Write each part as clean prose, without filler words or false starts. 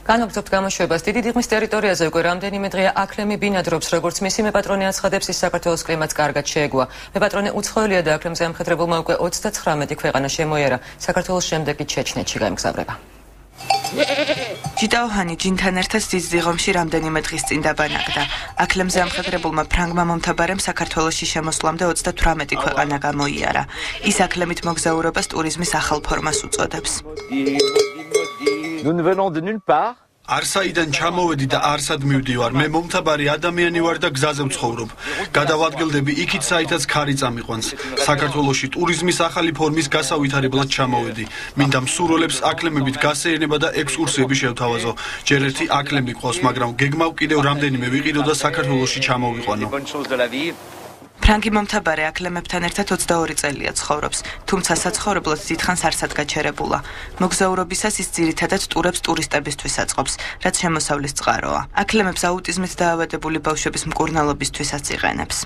განვაგრძობთ გამოშვებას. დიდი დიღმის ტერიტორიაზე უკვე რამდენიმე დღეა აკლემი ბინადრობს, როგორც მისი მეპატრონე აცხადებს, ის საქართველოს კლიმატს კარგად შეეგუა. მეპატრონე უცხოელია და აკლემზე ამხედრებულმა უკვე 39 ქვეყანა შემოიარა. საქართველოს შემდეგ კი ჩეჩნეთში გაემგზავრება. ჯიტაოჰანი ჯინთან ერთად დიდიღომში რამდენიმე დღის წინ დაბანაკდა. აკლემზე ამხედრებულმა ფრანგმა მომთაბარემ საქართველოში შემოსვლამდე 38 ქვეყანა გამოიარა. ის აკლემით მოგზაურობას ტურიზმის ახალ ფორმას უწოდებს. არსაიდან ჩამოვედი და არსად მივდივარ. მე მომთაბარი ადამიანი ვარ და გზაზე ვცხოვრობ. გადავადგილდები იქით, საითაც ქარი წამიყვანს. საქართველოში ტურიზმის ახალი ფორმის გასავითარებლად ჩამოვედი. მინდა მსურველებს აკლემებით გასეირნება და ექსკურსიები შევთავაზო. ჯერ ერთი აკლემი ყავს, მაგრამ გეგმავ კიდევ რამდენიმე ვიყიდო და საქართველოში ჩამოვიყვანო. ფრანგი მომთაბარე აკლემებთან ერთად 22 წელია ცხოვრობს, თუმცა საცხოვრებლად დიდხანს არსად გაჩერებულა. მოგზაურობისას ის ძირითადად ტურებს ტურისტებისთვის აწყობს, რაც შემოსავლის წყაროა. აკლემებს აუტიზმით დაავადებული ბავშვების მკურნალობისთვისაც იყენებს.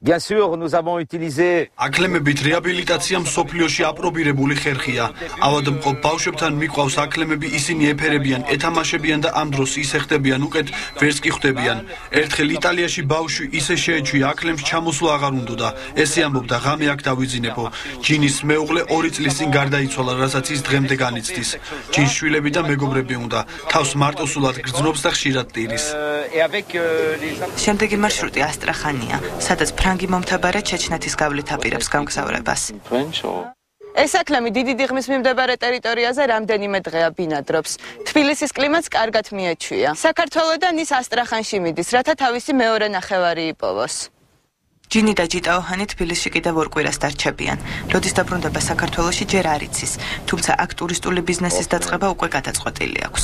Bien sûr, nous avons utilisé აკლემებით რეაბილიტაცია მსოფლიოში აპრობირებული ხერხია. ავადმყოფ ბავშვებთან მიყვავს აკლემები, ისინი ეფერებიან, ეთამაშებიან და ამ დროს ისე ხდებიან უკეთ, ვერც კი ხვდებიან. ერთხელ იტალიაში ბავშვი ისე შეეჩვია აკლემს, ჩამოსვლა აღარ უნდოდა. ესე ამბობდა, ღამე აქ დავიძინებო. ჯინის მეუღლე 2 წლის წინ გარდაიცვალა, რასაც ის დღემდე განიცდის. ჯინს შვილები და მეგობრები უნდა. თავს მარტოსულად გრძნობს და ხშირად ტირის. შემდეგი მარშრუტი ასტრახანია, სადაც ფრანგი მომთაბარე ჩეჩნეთის გავლით აპირებს გამგზავრებას. ეს აკლემი დიდი დიღმის მიმდებარე ტერიტორიაზე რამდენიმე დღეა ბინადრობს. თბილისის კლიმატს კარგად მიეჩვია. საქართველოდან ის ასტრახანში მიდის, რათა თავისი მეორე ნახევარი იპოვოს. ჯინი და ჯიტაოჰანი თბილისში კიდევ 2 კვირას დარჩებიან. როდის დაბრუნდება საქართველოში ჯერ არ იცის, თუმცა აქ ტურისტული ბიზნესის დაწყება უკვე გადაწყვეტილი აქვს.